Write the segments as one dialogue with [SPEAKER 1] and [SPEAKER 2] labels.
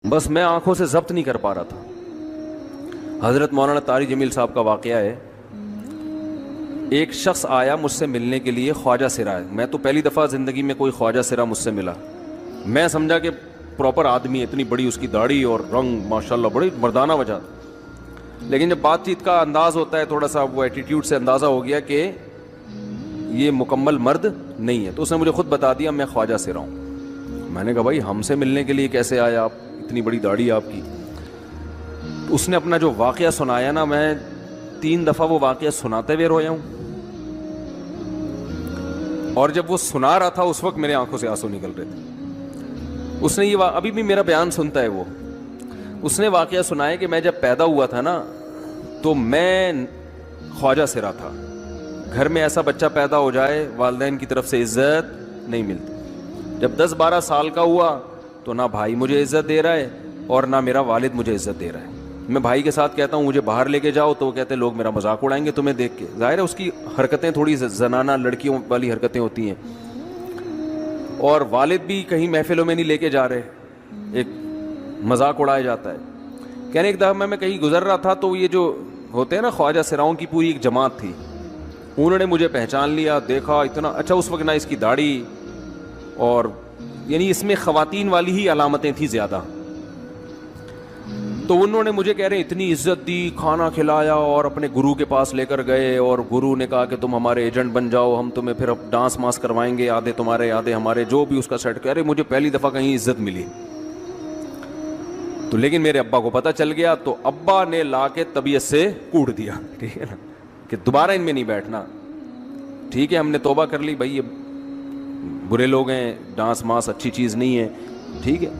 [SPEAKER 1] بس میں آنکھوں سے ضبط نہیں کر پا رہا تھا. حضرت مولانا طارق جمیل صاحب کا واقعہ ہے. ایک شخص آیا مجھ سے ملنے کے لیے, خواجہ سرا ہے. میں تو پہلی دفعہ زندگی میں کوئی خواجہ سرا مجھ سے ملا. میں سمجھا کہ پراپر آدمی, اتنی بڑی اس کی داڑھی اور رنگ ماشاءاللہ بڑی مردانہ وجہ. لیکن جب بات چیت کا انداز ہوتا ہے تھوڑا سا, وہ ایٹیٹیوڈ سے اندازہ ہو گیا کہ یہ مکمل مرد نہیں ہے. تو اس نے مجھے خود بتا دیا میں خواجہ سرا ہوں. میں نے کہا بھائی ہم سے ملنے کے لیے کیسے آیا آپ, اتنی بڑی داڑھی آپ کی. اس نے اپنا جو واقعہ سنایا نا, میں 3 دفعہ وہ واقعہ سناتے ہوئے رویا ہوں. اور جب وہ سنا رہا تھا اس وقت میرے آنکھوں سے آنسو نکل رہے تھے. اس نے یہ ابھی بھی میرا بیان سنتا ہے. اس نے واقعہ سنایا کہ میں جب پیدا ہوا تھا نا تو میں خواجہ سرا تھا. گھر میں ایسا بچہ پیدا ہو جائے والدین کی طرف سے عزت نہیں ملتی. جب 10-12 سال کا ہوا تو نہ بھائی مجھے عزت دے رہا ہے اور نہ میرا والد مجھے عزت دے رہا ہے. میں بھائی کے ساتھ کہتا ہوں مجھے باہر لے کے جاؤ تو وہ کہتے ہیں لوگ میرا مذاق اڑائیں گے تمہیں دیکھ کے. ظاہر ہے اس کی حرکتیں تھوڑی زنانہ لڑکیوں والی حرکتیں ہوتی ہیں. اور والد بھی کہیں محفلوں میں نہیں لے کے جا رہے, ایک مذاق اڑایا جاتا ہے. کہنے ایک دفعہ میں کہیں گزر رہا تھا تو یہ جو ہوتے ہیں نا خواجہ سراؤں کی پوری ایک جماعت تھی, انہوں نے مجھے پہچان لیا, دیکھا اتنا اچھا. اس وقت نہ اس کی داڑھی اور یعنی اس میں خواتین والی ہی علامتیں تھیں زیادہ. تو انہوں نے مجھے کہہ رہے ہیں اتنی عزت دی, کھانا کھلایا اور اپنے گرو کے پاس لے کر گئے. اور گرو نے کہا کہ تم ہمارے ایجنٹ بن جاؤ, ہم تمہیں پھر اب ڈانس ماس کروائیں گے, آدھے تمہارے آدھے ہمارے, جو بھی اس کا سیٹ. کہہ رہے مجھے پہلی دفعہ کہیں عزت ملی. تو لیکن میرے ابا کو پتہ چل گیا تو ابا نے لا کے طبیعت سے کوٹ دیا, ٹھیک ہے نا, کہ دوبارہ ان میں نہیں بیٹھنا. ٹھیک ہے ہم نے توبہ کر لی بھائی, یہ برے لوگ ہیں, ڈانس ماس اچھی چیز نہیں ہے, ٹھیک ہے.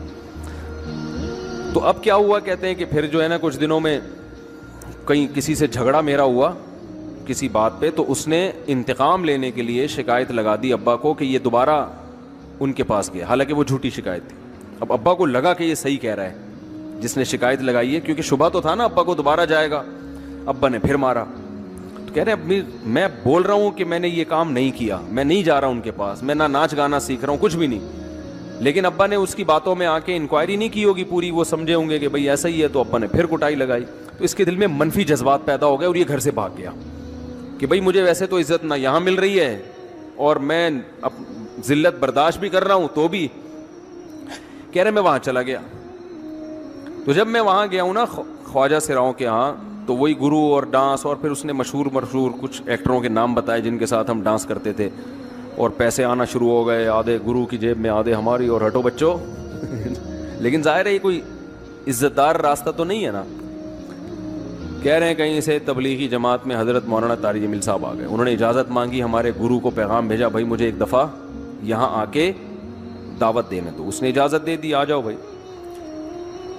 [SPEAKER 1] تو اب کیا ہوا, کہتے ہیں کہ پھر جو ہے نا کچھ دنوں میں کہیں کسی سے جھگڑا میرا ہوا کسی بات پہ, تو اس نے انتقام لینے کے لیے شکایت لگا دی ابا کو کہ یہ دوبارہ ان کے پاس گیا, حالانکہ وہ جھوٹی شکایت تھی. اب ابا کو لگا کہ یہ صحیح کہہ رہا ہے جس نے شکایت لگائی ہے, کیونکہ شبہ تو تھا نا ابا کو دوبارہ جائے گا. ابا نے پھر مارا. تو کہہ رہے اب میں بول رہا ہوں کہ میں نے یہ کام نہیں کیا, میں نہیں جا رہا ان کے پاس, میں نہ ناچ گانا سیکھ رہا ہوں, کچھ بھی نہیں. لیکن ابا نے اس کی باتوں میں آ کے انکوائری نہیں کی ہوگی پوری, وہ سمجھے ہوں گے کہ بھئی ایسا ہی ہے. تو ابا نے پھر کٹائی لگائی. تو اس کے دل میں منفی جذبات پیدا ہو گئے اور یہ گھر سے بھاگ گیا کہ بھئی مجھے ویسے تو عزت نہ یہاں مل رہی ہے اور میں ذلت برداشت بھی کر رہا ہوں, تو بھی کہہ رہے میں وہاں چلا گیا. تو جب میں وہاں گیا ہوں نا خواجہ سراؤں کے ہاں, تو وہی گرو اور ڈانس, اور پھر اس نے مشہور کچھ ایکٹروں کے نام بتائے جن کے ساتھ ہم ڈانس کرتے تھے, اور پیسے آنا شروع ہو گئے, آدھے گرو کی جیب میں آدھے ہماری, اور ہٹو بچوں. لیکن ظاہر ہے یہ کوئی عزت دار راستہ تو نہیں ہے نا. کہہ رہے ہیں کہیں سے تبلیغی جماعت میں حضرت مولانا طارق جمیل صاحب آ گئے, انہوں نے اجازت مانگی, ہمارے گرو کو پیغام بھیجا بھائی مجھے ایک دفعہ یہاں آ کے دعوت دینے دو. اس نے اجازت دے دی, آ جاؤ بھائی.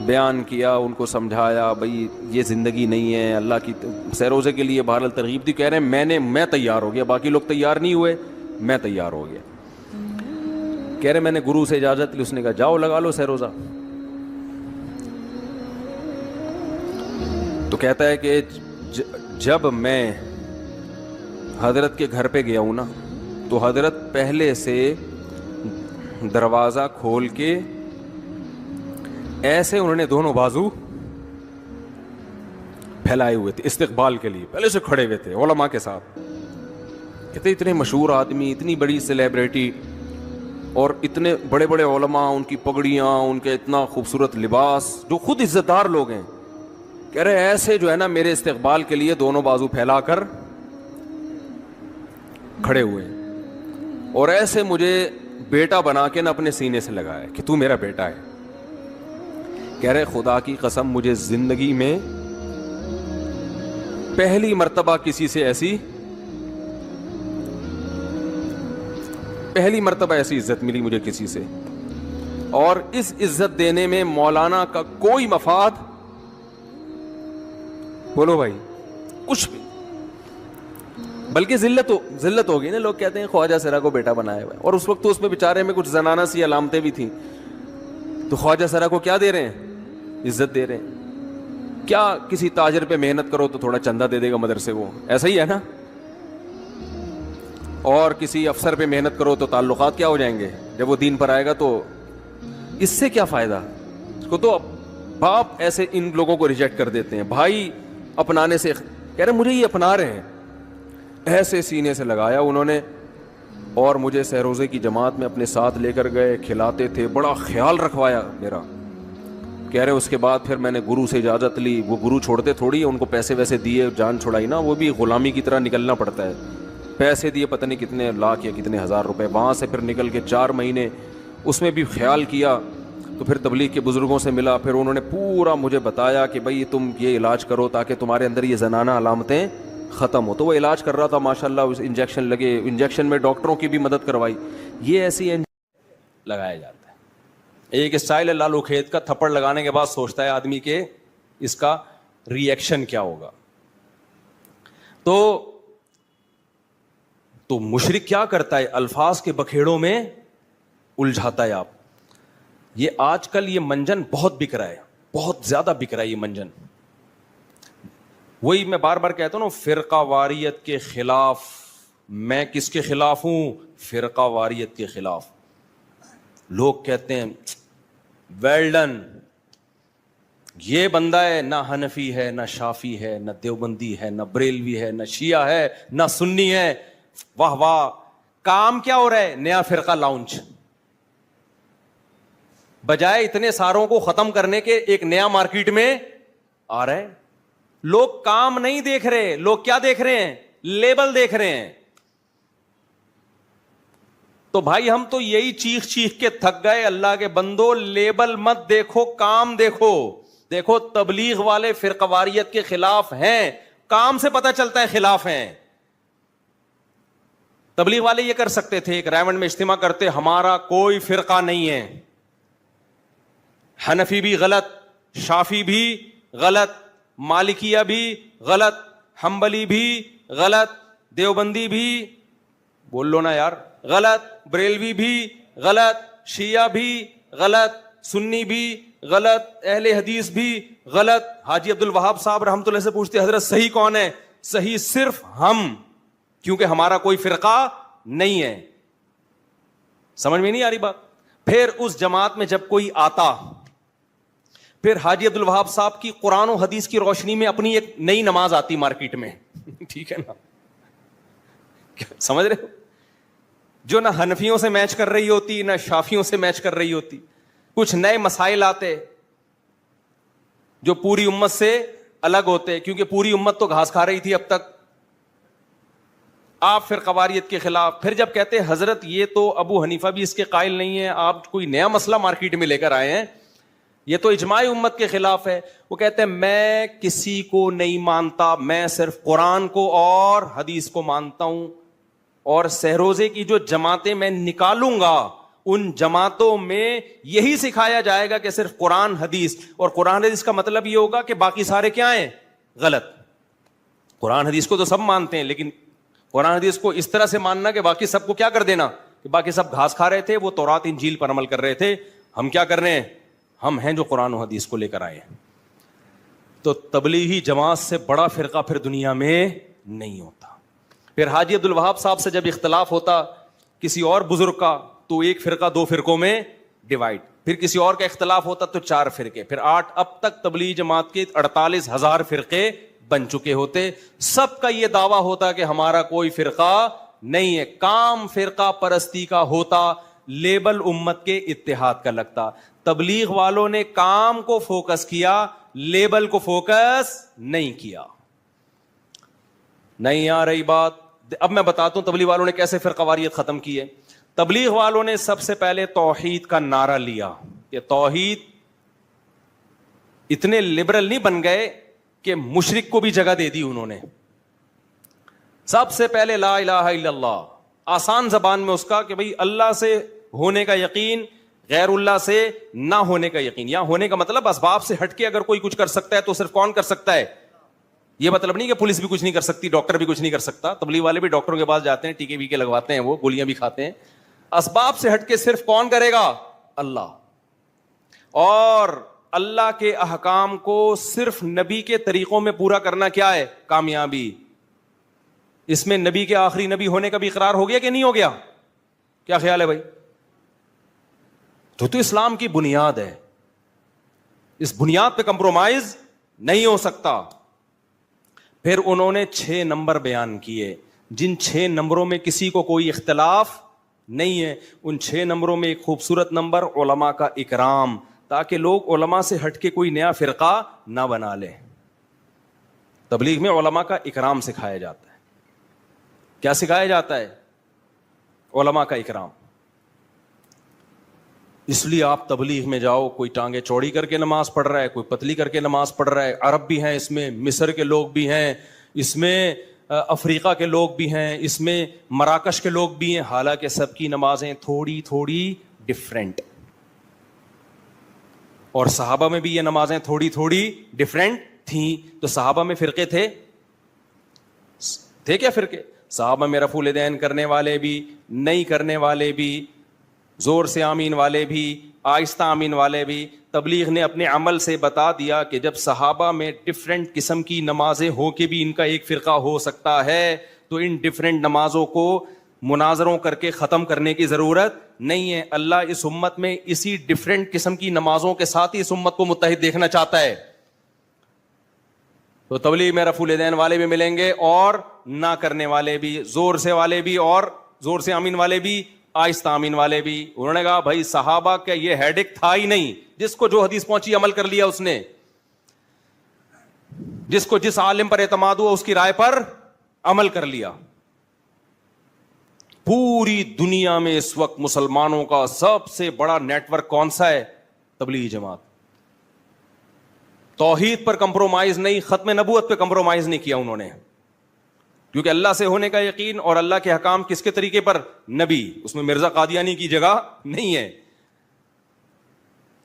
[SPEAKER 1] بیان کیا, ان کو سمجھایا بھائی یہ زندگی نہیں ہے, اللہ کی سیروزے کے لیے بہرحال ترغیب دی. کہہ رہے ہیں میں تیار ہو گیا, باقی لوگ تیار نہیں ہوئے, میں تیار ہو گیا. کہہ رہے میں نے گرو سے اجازت لی, اس نے کہا جاؤ لگا لو سیروزہ. تو کہتا ہے کہ جب میں حضرت کے گھر پہ گیا ہوں نا تو حضرت پہلے سے دروازہ کھول کے ایسے انہوں نے دونوں بازو پھیلائے ہوئے تھے استقبال کے لیے, پہلے سے کھڑے ہوئے تھے علماء کے ساتھ. کہتے اتنے مشہور آدمی, اتنی بڑی سیلیبریٹی, اور اتنے بڑے بڑے علماء, ان کی پگڑیاں, ان کے اتنا خوبصورت لباس, جو خود عزت دار لوگ ہیں. کہہ رہے ایسے جو ہے نا میرے استقبال کے لیے دونوں بازو پھیلا کر کھڑے ہوئے, اور ایسے مجھے بیٹا بنا کے نا اپنے سینے سے لگایا کہ تو میرا بیٹا ہے. کہہ رہے خدا کی قسم مجھے زندگی میں پہلی مرتبہ ایسی عزت ملی مجھے کسی سے, اور اس عزت دینے میں مولانا کا کوئی مفاد, بولو بھائی, کچھ بھی, بلکہ ذلت ہو گئی نا. لوگ کہتے ہیں خواجہ سرا کو بیٹا بنایا ہوا ہے, اور اس وقت تو اس میں بیچارے میں کچھ زنانہ سی علامتیں بھی تھیں. تو خواجہ سرا کو کیا دے رہے ہیں, عزت دے رہے ہیں. کیا کسی تاجر پہ محنت کرو تو تھوڑا چندہ دے دے گا مدرسے کو, ایسا ہی ہے نا. اور کسی افسر پہ محنت کرو تو تعلقات کیا ہو جائیں گے, جب وہ دین پر آئے گا تو اس سے کیا فائدہ. اس کو تو باپ ایسے ان لوگوں کو ریجیکٹ کر دیتے ہیں, بھائی اپنانے سے کہہ رہے مجھے یہ اپنا رہے ہیں, ایسے سینے سے لگایا انہوں نے, اور مجھے سہروزے کی جماعت میں اپنے ساتھ لے کر گئے, کھلاتے تھے, بڑا خیال رکھوایا میرا. کہہ رہے اس کے بعد پھر میں نے گرو سے اجازت لی, وہ گرو چھوڑتے تھوڑی, ان کو پیسے ویسے دیے, جان چھڑائی نا, وہ بھی غلامی کی طرح نکلنا پڑتا ہے, پیسے دیے پتہ نہیں کتنے لاکھ یا کتنے ہزار روپے, وہاں سے پھر نکل کے 4 مہینے اس میں بھی خیال کیا. تو پھر تبلیغ کے بزرگوں سے ملا, پھر انہوں نے پورا مجھے بتایا کہ بھائی تم یہ علاج کرو تاکہ تمہارے اندر یہ زنانہ علامتیں ختم ہو. تو وہ علاج کر رہا تھا ماشاءاللہ, اس انجیکشن لگے, انجیکشن میں ڈاکٹروں کی بھی مدد کروائی. یہ ایسی لگایا جاتا ہے. ایک اسٹائل ہے لالو کھیت کا, تھپڑ لگانے کے بعد سوچتا ہے آدمی کہ اس کا ری ایکشن کیا ہوگا. تو مشرک کیا کرتا ہے, الفاظ کے بکھیڑوں میں الجھاتا ہے. آپ یہ آج کل یہ منجن بہت بک رہا ہے, بہت زیادہ بک رہا ہے یہ منجن. وہی میں بار بار کہتا ہوں, فرقہ واریت کے خلاف. میں کس کے خلاف ہوں؟ فرقہ واریت کے خلاف. لوگ کہتے ہیں ویل ڈن, یہ بندہ ہے نہ حنفی ہے نہ شافی ہے نہ دیوبندی ہے نہ بریلوی ہے نہ شیعہ ہے نہ سنی ہے, واہ واہ. کام کیا ہو رہا ہے؟ نیا فرقہ لانچ. بجائے اتنے ساروں کو ختم کرنے کے ایک نیا مارکیٹ میں آ رہا ہے. لوگ کام نہیں دیکھ رہے, لوگ کیا دیکھ رہے ہیں؟ لیبل دیکھ رہے ہیں. تو بھائی ہم تو یہی چیخ چیخ کے تھک گئے, اللہ کے بندو لیبل مت دیکھو, کام دیکھو. دیکھو تبلیغ والے فرقہ واریت کے خلاف ہیں, کام سے پتہ چلتا ہے خلاف ہیں. تبلیغ والے یہ کر سکتے تھے, ایک رائمنڈ میں اجتماع کرتے, ہمارا کوئی فرقہ نہیں ہے, حنفی بھی غلط, شافی بھی غلط, مالکیہ بھی غلط, حنبلی بھی غلط, دیوبندی بھی بول لو نا یار غلط, بریلوی بھی غلط, شیعہ بھی غلط, سنی بھی غلط, اہل حدیث بھی غلط. حاجی عبد الوہاب صاحب رحمۃ اللہ سے پوچھتے حضرت صحیح کون ہے؟ صحیح صرف ہم, کیونکہ ہمارا کوئی فرقہ نہیں ہے. سمجھ میں نہیں آ رہی بات؟ پھر اس جماعت میں جب کوئی آتا, پھر حاجی عبد الوہاب صاحب کی قرآن و حدیث کی روشنی میں اپنی ایک نئی نماز آتی مارکیٹ میں, ٹھیک ہے نا, سمجھ رہے ہو, جو نہ حنفیوں سے میچ کر رہی ہوتی نہ شافیوں سے میچ کر رہی ہوتی. کچھ نئے مسائل آتے جو پوری امت سے الگ ہوتے, کیونکہ پوری امت تو گھاس کھا رہی تھی اب تک. آپ پھر قواریت کے خلاف. پھر جب کہتے حضرت یہ تو ابو حنیفہ بھی اس کے قائل نہیں ہے, آپ کوئی نیا مسئلہ مارکیٹ میں لے کر آئے ہیں, یہ تو اجماع امت کے خلاف ہے. وہ کہتے ہیں میں کسی کو نہیں مانتا, میں صرف قرآن کو اور حدیث کو مانتا ہوں, اور سہروزے کی جو جماعتیں میں نکالوں گا ان جماعتوں میں یہی سکھایا جائے گا کہ صرف قرآن حدیث, اور قرآن حدیث کا مطلب یہ ہوگا کہ باقی سارے کیا ہیں؟ غلط. قرآن حدیث کو تو سب مانتے ہیں, لیکن قرآن حدیث کو اس طرح سے ماننا کہ باقی سب کو کیا کر دینا, کہ باقی سب گھاس کھا رہے تھے, وہ تورات انجیل پر عمل کر رہے تھے, ہم کیا کر رہے ہیں؟ ہم ہیں جو قرآن و حدیث کو لے کر آئے ہیں. تو تبلیغی جماعت سے بڑا فرقہ پھر دنیا میں نہیں ہوتا. پھر حاجی عبد الوہاب صاحب سے جب اختلاف ہوتا کسی اور بزرگ کا, تو ایک فرقہ 2 فرقوں میں ڈیوائڈ. پھر کسی اور کا اختلاف ہوتا تو 4 فرقے, پھر 8. اب تک تبلیغی جماعت کے 48,000 فرقے بن چکے ہوتے. سب کا یہ دعویٰ ہوتا کہ ہمارا کوئی فرقہ نہیں ہے. کام فرقہ پرستی کا ہوتا, لیبل امت کے اتحاد کا لگتا. تبلیغ والوں نے کام کو فوکس کیا, لیبل کو فوکس نہیں کیا. نہیں آ رہی بات؟ اب میں بتاتا ہوں تبلیغ والوں نے کیسے فرقہ واریت ختم کی ہے. تبلیغ والوں نے سب سے پہلے توحید کا نعرہ لیا کہ توحید. اتنے لبرل نہیں بن گئے کہ مشرک کو بھی جگہ دے دی انہوں نے. سب سے پہلے لا الہ الا اللہ, آسان زبان میں اس کا کہ بھئی اللہ سے ہونے کا یقین, غیر اللہ سے نہ ہونے کا یقین. یہاں ہونے کا مطلب اسباب سے ہٹ کے اگر کوئی کچھ کر سکتا ہے تو صرف کون کر سکتا ہے؟ یہ مطلب نہیں کہ پولیس بھی کچھ نہیں کر سکتی, ڈاکٹر بھی کچھ نہیں کر سکتا. تبلیغ والے بھی ڈاکٹروں کے پاس جاتے ہیں, ٹیکے ویکے لگواتے ہیں, وہ گولیاں بھی کھاتے ہیں. اسباب سے ہٹ کے صرف کون کرے گا؟ اللہ. اور اللہ کے احکام کو صرف نبی کے طریقوں میں پورا کرنا کیا ہے؟ کامیابی. اس میں نبی کے آخری نبی ہونے کا بھی اقرار ہو گیا کہ نہیں ہو گیا؟ کیا خیال ہے بھائی؟ تو اسلام کی بنیاد ہے. اس بنیاد پہ کمپرومائز نہیں ہو سکتا. پھر انہوں نے 6 نمبر بیان کیے, جن 6 نمبروں میں کسی کو کوئی اختلاف نہیں ہے. ان 6 نمبروں میں ایک خوبصورت نمبر علماء کا اکرام, تاکہ لوگ علماء سے ہٹ کے کوئی نیا فرقہ نہ بنا لیں. تبلیغ میں علماء کا اکرام سکھایا جاتا ہے. کیا سکھایا جاتا ہے؟ علماء کا اکرام. اس لیے آپ تبلیغ میں جاؤ, کوئی ٹانگیں چوڑی کر کے نماز پڑھ رہا ہے, کوئی پتلی کر کے نماز پڑھ رہا ہے. عرب بھی ہیں اس میں, مصر کے لوگ بھی ہیں اس میں, افریقہ کے لوگ بھی ہیں اس میں, مراکش کے لوگ بھی ہیں, حالانکہ سب کی نمازیں تھوڑی تھوڑی ڈفرینٹ. اور صحابہ میں بھی یہ نمازیں تھوڑی تھوڑی ڈفرینٹ تھیں. تو صحابہ میں فرقے تھے کیا فرقے؟ صحابہ میں رفع الیدین کرنے والے بھی, نہیں کرنے والے بھی, زور سے آمین والے بھی, آہستہ آمین والے بھی. تبلیغ نے اپنے عمل سے بتا دیا کہ جب صحابہ میں ڈفرینٹ قسم کی نمازیں ہو کے بھی ان کا ایک فرقہ ہو سکتا ہے, تو ان ڈفرینٹ نمازوں کو مناظروں کر کے ختم کرنے کی ضرورت نہیں ہے. اللہ اس امت میں اسی ڈفرینٹ قسم کی نمازوں کے ساتھ ہی اس امت کو متحد دیکھنا چاہتا ہے. تو تبلیغ میں رفع الیدین والے بھی ملیں گے اور نہ کرنے والے بھی, زور سے والے بھی اور زور سے آمین والے بھی, آہستہ آمین والے بھی. انہوں نے کہا بھائی صحابہ کا یہ ہیڈک تھا ہی نہیں, جس کو جو حدیث پہنچی عمل کر لیا اس نے, جس کو جس عالم پر اعتماد ہوا اس کی رائے پر عمل کر لیا. پوری دنیا میں اس وقت مسلمانوں کا سب سے بڑا نیٹ ورک کون سا ہے؟ تبلیغی جماعت. توحید پر کمپرومائز نہیں, ختم نبوت پہ کمپرومائز نہیں کیا انہوں نے, کیونکہ اللہ سے ہونے کا یقین اور اللہ کے حکام کس کے طریقے پر؟ نبی. اس میں مرزا قادیانی کی جگہ نہیں ہے.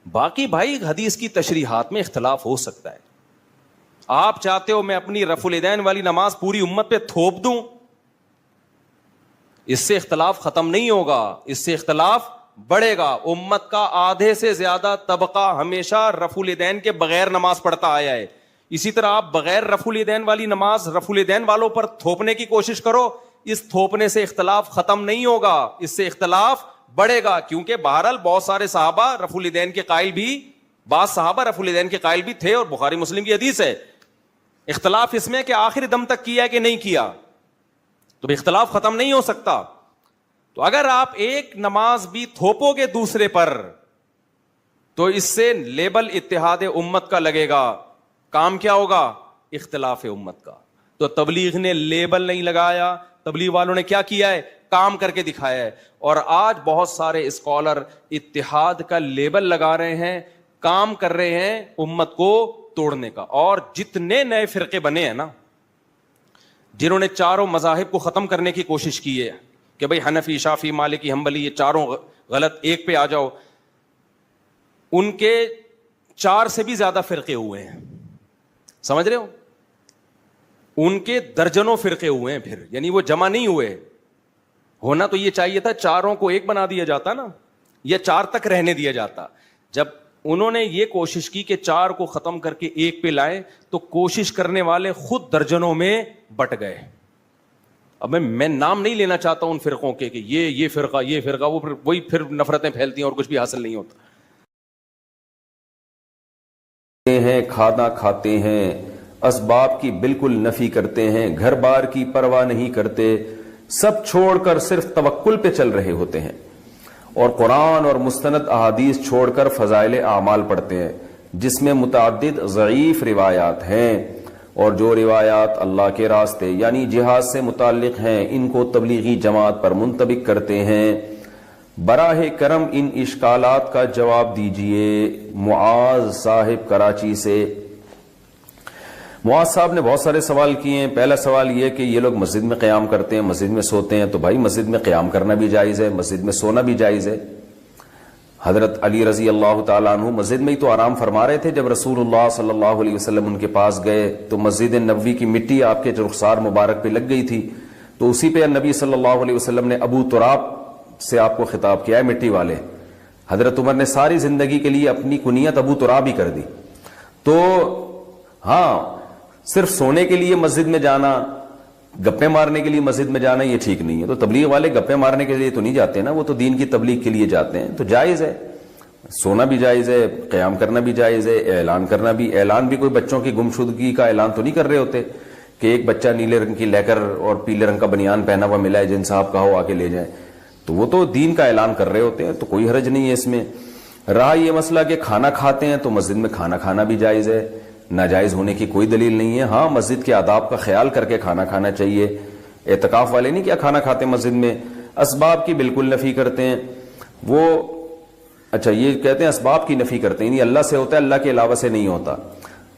[SPEAKER 1] باقی بھائی حدیث کی تشریحات میں اختلاف ہو سکتا ہے. آپ چاہتے ہو میں اپنی رفع الیدین والی نماز پوری امت پہ تھوپ دوں, اس سے اختلاف ختم نہیں ہوگا, اس سے اختلاف بڑھے گا. امت کا آدھے سے زیادہ طبقہ ہمیشہ رفع الیدین کے بغیر نماز پڑھتا آیا ہے. اسی طرح آپ بغیر رفع الیدین والی نماز رفع الیدین والوں پر تھوپنے کی کوشش کرو, اس تھوپنے سے اختلاف ختم نہیں ہوگا, اس سے اختلاف بڑھے گا. کیونکہ بہرحال بہت سارے صحابہ رفع الیدین کے قائل بھی, بعض صحابہ رفع الیدین کے قائل بھی تھے, اور بخاری مسلم کی حدیث ہے. اختلاف اس میں کہ آخری دم تک کیا کہ نہیں کیا, تو اختلاف ختم نہیں ہو سکتا. تو اگر آپ ایک نماز بھی تھوپو گے دوسرے پر, تو اس سے لیبل اتحاد امت کا لگے گا. کام کیا ہوگا؟ اختلاف امت کا. تو تبلیغ نے لیبل نہیں لگایا, تبلیغ والوں نے کیا کیا ہے؟ کام کر کے دکھایا ہے. اور آج بہت سارے اسکالر اتحاد کا لیبل لگا رہے ہیں, کام کر رہے ہیں امت کو توڑنے کا. اور جتنے نئے فرقے بنے ہیں نا, جنہوں نے چاروں مذاہب کو ختم کرنے کی کوشش کی ہے کہ بھئی حنفی, شافعی, مالکی, حنبلی, یہ چاروں غلط, ایک پہ آ جاؤ, ان کے 4 سے بھی زیادہ فرقے ہوئے ہیں. سمجھ رہے ہو؟ ان کے درجنوں فرقے ہوئے ہیں پھر, یعنی وہ جمع نہیں ہوئے. ہونا تو یہ چاہیے تھا چاروں کو ایک بنا دیا جاتا نا, یا 4 تک رہنے دیا جاتا. جب انہوں نے یہ کوشش کی کہ 4 کو ختم کر کے ایک پہ لائیں, تو کوشش کرنے والے خود درجنوں میں بٹ گئے. اب میں نام نہیں لینا چاہتا ان فرقوں کے کہ یہ فرقہ, وہ وہی پھر نفرتیں پھیلتی ہیں اور کچھ بھی حاصل نہیں ہوتا.
[SPEAKER 2] ہیں کھانا کھاتے ہیں, اسباب کی بالکل نفی کرتے ہیں, گھر بار کی پرواہ نہیں کرتے, سب چھوڑ کر صرف توکل پہ چل رہے ہوتے ہیں, اور قرآن اور مستند احادیث چھوڑ کر فضائل اعمال پڑھتے ہیں, جس میں متعدد ضعیف روایات ہیں, اور جو روایات اللہ کے راستے یعنی جہاد سے متعلق ہیں ان کو تبلیغی جماعت پر منطبق کرتے ہیں. براہ کرم ان اشکالات کا جواب دیجئے. معاذ صاحب کراچی سے. معاذ صاحب نے بہت سارے سوال کیے ہیں. پہلا سوال یہ کہ یہ لوگ مسجد میں قیام کرتے ہیں, مسجد میں سوتے ہیں. تو بھائی مسجد میں قیام کرنا بھی جائز ہے, مسجد میں سونا بھی جائز ہے. حضرت علی رضی اللہ تعالیٰ عنہ مسجد میں ہی تو آرام فرما رہے تھے جب رسول اللہ صلی اللہ علیہ وسلم ان کے پاس گئے, تو مسجد نبوی کی مٹی آپ کے رخسار مبارک پہ لگ گئی تھی, تو اسی پہ نبی صلی اللہ علیہ وسلم نے ابو تراب سے آپ کو خطاب کیا ہے, مٹی والے. حضرت عمر نے ساری زندگی کے لیے اپنی کنیت ابو تراب ہی کر دی. تو ہاں, صرف سونے کے لیے مسجد میں جانا, گپے مارنے کے لیے مسجد میں جانا, یہ ٹھیک نہیں ہے. تو تبلیغ والے گپے مارنے کے لیے تو نہیں جاتے نا, وہ تو دین کی تبلیغ کے لیے جاتے ہیں, تو جائز ہے. سونا بھی جائز ہے، قیام کرنا بھی جائز ہے، اعلان کرنا بھی. اعلان بھی کوئی بچوں کی گمشدگی کا اعلان تو نہیں کر رہے ہوتے کہ ایک بچہ نیلے رنگ کی لیکر اور پیلے رنگ کا بنیان پہنا ہوا ملا ہے، جن صاحب کا ہو آ کے لے جائیں. تو وہ تو دین کا اعلان کر رہے ہوتے ہیں، تو کوئی حرج نہیں ہے اس میں. رہا یہ مسئلہ کہ کھانا کھاتے ہیں تو مسجد میں کھانا کھانا بھی جائز ہے، ناجائز ہونے کی کوئی دلیل نہیں ہے. ہاں مسجد کے آداب کا خیال کر کے کھانا کھانا چاہیے. اعتکاف والے نہیں کیا کھانا کھاتے مسجد میں، اسباب کی بالکل نفی کرتے ہیں. وہ اچھا یہ کہتے ہیں اسباب کی نفی کرتے ہیں، یعنی اللہ سے ہوتا ہے، اللہ کے علاوہ سے نہیں ہوتا.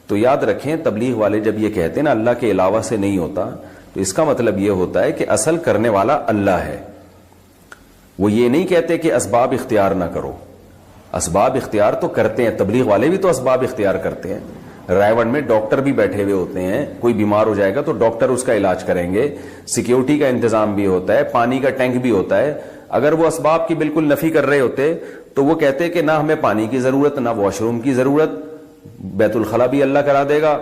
[SPEAKER 2] تو یاد رکھیں تبلیغ والے جب یہ کہتے ہیں نا اللہ کے علاوہ سے نہیں ہوتا، تو اس کا مطلب یہ ہوتا ہے کہ اصل کرنے والا اللہ ہے. وہ یہ نہیں کہتے کہ اسباب اختیار نہ کرو. اسباب اختیار تو کرتے ہیں، تبلیغ والے بھی تو اسباب اختیار کرتے ہیں. رائے میں ڈاکٹر بھی بیٹھے ہوئے ہوتے ہیں، کوئی بیمار ہو جائے گا تو ڈاکٹر اس کا علاج کریں گے. سیکیورٹی کا انتظام بھی ہوتا ہے، پانی کا ٹینک بھی ہوتا ہے. اگر وہ اسباب کی بالکل نفی کر رہے ہوتے تو وہ کہتے کہ نہ ہمیں پانی کی ضرورت، نہ واش روم کی ضرورت، بیت الخلا بھی اللہ کرا دے گا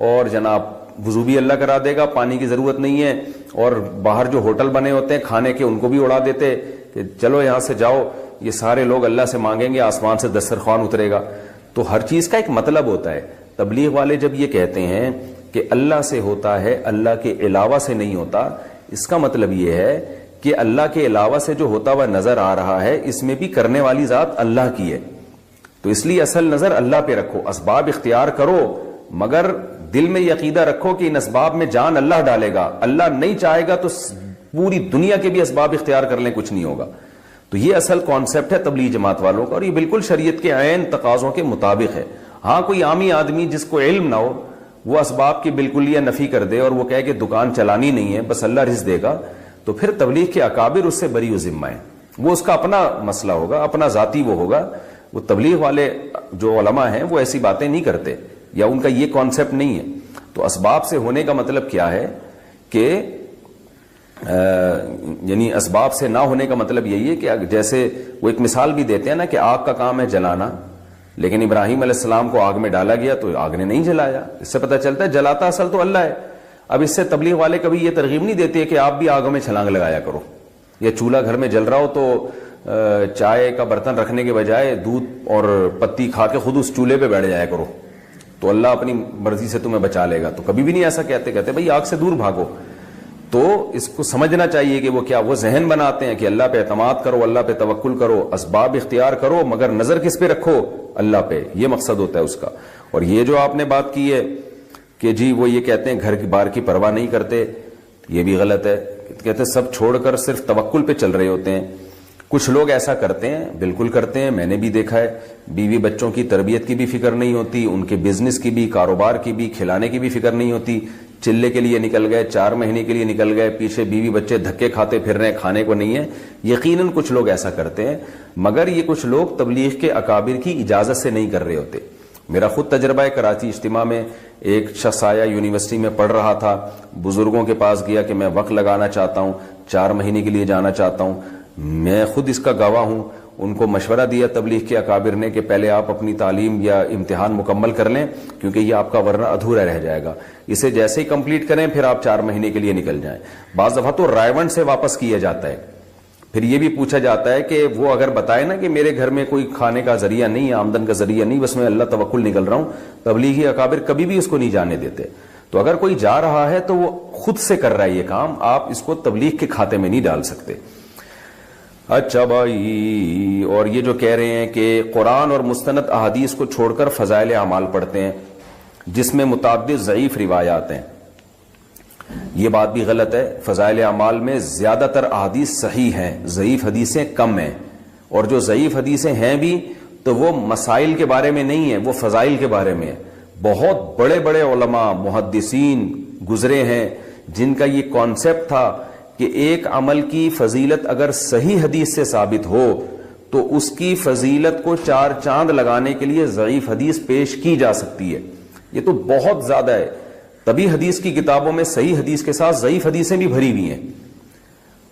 [SPEAKER 2] اور جناب وضو بھی اللہ کرا دے گا، پانی کی ضرورت نہیں ہے. اور باہر جو ہوٹل بنے ہوتے ہیں کھانے کے ان کو بھی اڑا دیتے کہ چلو یہاں سے جاؤ، یہ سارے لوگ اللہ سے مانگیں گے، آسمان سے دسترخوان اترے گا. تو ہر چیز کا ایک مطلب ہوتا ہے. تبلیغ والے جب یہ کہتے ہیں کہ اللہ سے ہوتا ہے، اللہ کے علاوہ سے نہیں ہوتا، اس کا مطلب یہ ہے کہ اللہ کے علاوہ سے جو ہوتا ہوا نظر آ رہا ہے اس میں بھی کرنے والی ذات اللہ کی ہے. تو اس لیے اصل نظر اللہ پہ رکھو. اسباب اختیار کرو مگر دل میں یہ عقیدہ رکھو کہ ان اسباب میں جان اللہ ڈالے گا. اللہ نہیں چاہے گا تو پوری دنیا کے بھی اسباب اختیار کر لیں کچھ نہیں ہوگا. تو یہ اصل کانسیپٹ ہے تبلیغ جماعت والوں کا، اور یہ بالکل شریعت کے عین تقاضوں کے مطابق ہے. ہاں کوئی عامی آدمی جس کو علم نہ ہو وہ اسباب کی بالکل یہ نفی کر دے اور وہ کہے کہ دکان چلانی نہیں ہے بس اللہ رزق دے گا، تو پھر تبلیغ کے اکابر اس سے بری و ذمہ ہیں. وہ اس کا اپنا مسئلہ ہوگا، اپنا ذاتی وہ ہوگا. وہ تبلیغ والے جو علماء ہیں وہ ایسی باتیں نہیں کرتے، یا ان کا یہ کانسیپٹ نہیں ہے. تو اسباب سے ہونے کا مطلب کیا ہے کہ یعنی اسباب سے نہ ہونے کا مطلب یہی ہے کہ جیسے وہ ایک مثال بھی دیتے ہیں نا کہ آگ کا کام ہے جلانا، لیکن ابراہیم علیہ السلام کو آگ میں ڈالا گیا تو آگ نے نہیں جلایا. اس سے پتہ چلتا ہے جلاتا اصل تو اللہ ہے. اب اس سے تبلیغ والے کبھی یہ ترغیب نہیں دیتے کہ آپ بھی آگوں میں چھلانگ لگایا کرو، یا چولہا گھر میں جل رہا ہو تو چائے کا برتن رکھنے کے بجائے دودھ اور پتی کھا کے خود اس چولہے پہ بیٹھ جایا کرو تو اللہ اپنی مرضی سے تمہیں بچا لے گا. تو کبھی بھی نہیں ایسا کہتے بھائی آگ سے دور بھاگو. تو اس کو سمجھنا چاہیے کہ وہ کیا وہ ذہن بناتے ہیں کہ اللہ پہ اعتماد کرو، اللہ پہ توکل کرو، اسباب اختیار کرو مگر نظر کس پہ رکھو؟ اللہ پہ. یہ مقصد ہوتا ہے اس کا. اور یہ جو آپ نے بات کی ہے کہ جی وہ یہ کہتے ہیں گھر کی بار کی پرواہ نہیں کرتے، یہ بھی غلط ہے. کہتے ہیں سب چھوڑ کر صرف توکل پہ چل رہے ہوتے ہیں. کچھ لوگ ایسا کرتے ہیں، بالکل کرتے ہیں، میں نے بھی دیکھا ہے. بیوی بچوں کی تربیت کی بھی فکر نہیں ہوتی، ان کے بزنس کی بھی، کاروبار کی بھی، کھلانے کی بھی فکر نہیں ہوتی. چلے کے لیے نکل گئے، 4 مہینے کے لیے نکل گئے، پیچھے بیوی بچے دھکے کھاتے پھر رہے ہیں، کھانے کو نہیں ہے. یقیناً کچھ لوگ ایسا کرتے ہیں، مگر یہ کچھ لوگ تبلیغ کے اکابر کی اجازت سے نہیں کر رہے ہوتے. میرا خود تجربہ ہے، کراچی اجتماع میں ایک شخص آیا، یونیورسٹی میں پڑھ رہا تھا، بزرگوں کے پاس گیا کہ میں وقت لگانا چاہتا ہوں، 4 مہینے کے لیے جانا چاہتا ہوں. میں خود اس کا گواہ ہوں. ان کو مشورہ دیا تبلیغ کے اکابر نے کہ پہلے آپ اپنی تعلیم یا امتحان مکمل کر لیں کیونکہ یہ آپ کا ورنہ ادھورا رہ جائے گا. اسے جیسے ہی کمپلیٹ کریں پھر آپ 4 مہینے کے لیے نکل جائیں. بعض دفعہ تو رائے سے واپس کیا جاتا ہے. پھر یہ بھی پوچھا جاتا ہے کہ وہ اگر بتائے نا کہ میرے گھر میں کوئی کھانے کا ذریعہ نہیں ہے، آمدن کا ذریعہ نہیں، بس میں اللہ توکل نکل رہا ہوں، تبلیغی اکابر کبھی بھی اس کو نہیں جانے دیتے. تو اگر کوئی جا رہا ہے تو وہ خود سے کر رہا ہے یہ کام، آپ اس کو تبلیغ کے کھاتے میں نہیں ڈال سکتے. اچھا بھائی، اور یہ جو کہہ رہے ہیں کہ قرآن اور مستند احادیث کو چھوڑ کر فضائل اعمال پڑھتے ہیں جس میں متعدد ضعیف روایات ہیں، یہ بات بھی غلط ہے. فضائل اعمال میں زیادہ تر احادیث صحیح ہیں، ضعیف حدیثیں کم ہیں. اور جو ضعیف حدیثیں ہیں بھی تو وہ مسائل کے بارے میں نہیں ہیں، وہ فضائل کے بارے میں. بہت بڑے بڑے علماء محدثین گزرے ہیں جن کا یہ کانسیپٹ تھا کہ ایک عمل کی فضیلت اگر صحیح حدیث سے ثابت ہو تو اس کی فضیلت کو 4 چاند لگانے کے لیے ضعیف حدیث پیش کی جا سکتی ہے. یہ تو بہت زیادہ ہے. تبھی حدیث کی کتابوں میں صحیح حدیث کے ساتھ ضعیف حدیثیں بھی بھری ہوئی ہیں.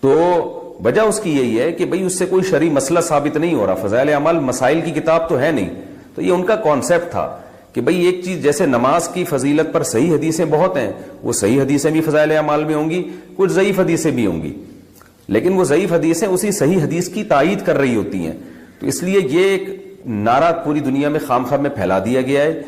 [SPEAKER 2] تو وجہ اس کی یہی ہے کہ بھئی اس سے کوئی شرعی مسئلہ ثابت نہیں ہو رہا. فضائل اعمال مسائل کی کتاب تو ہے نہیں. تو یہ ان کا کانسیپٹ تھا کہ بھئی ایک چیز جیسے نماز کی فضیلت پر صحیح حدیثیں بہت ہیں، وہ صحیح حدیثیں بھی فضائل اعمال میں ہوں گی، کچھ ضعیف حدیثیں بھی ہوں گی، لیکن وہ ضعیف حدیثیں اسی صحیح حدیث کی تائید کر رہی ہوتی ہیں. تو اس لیے یہ ایک نعرہ پوری دنیا میں خام خواہ میں پھیلا دیا گیا ہے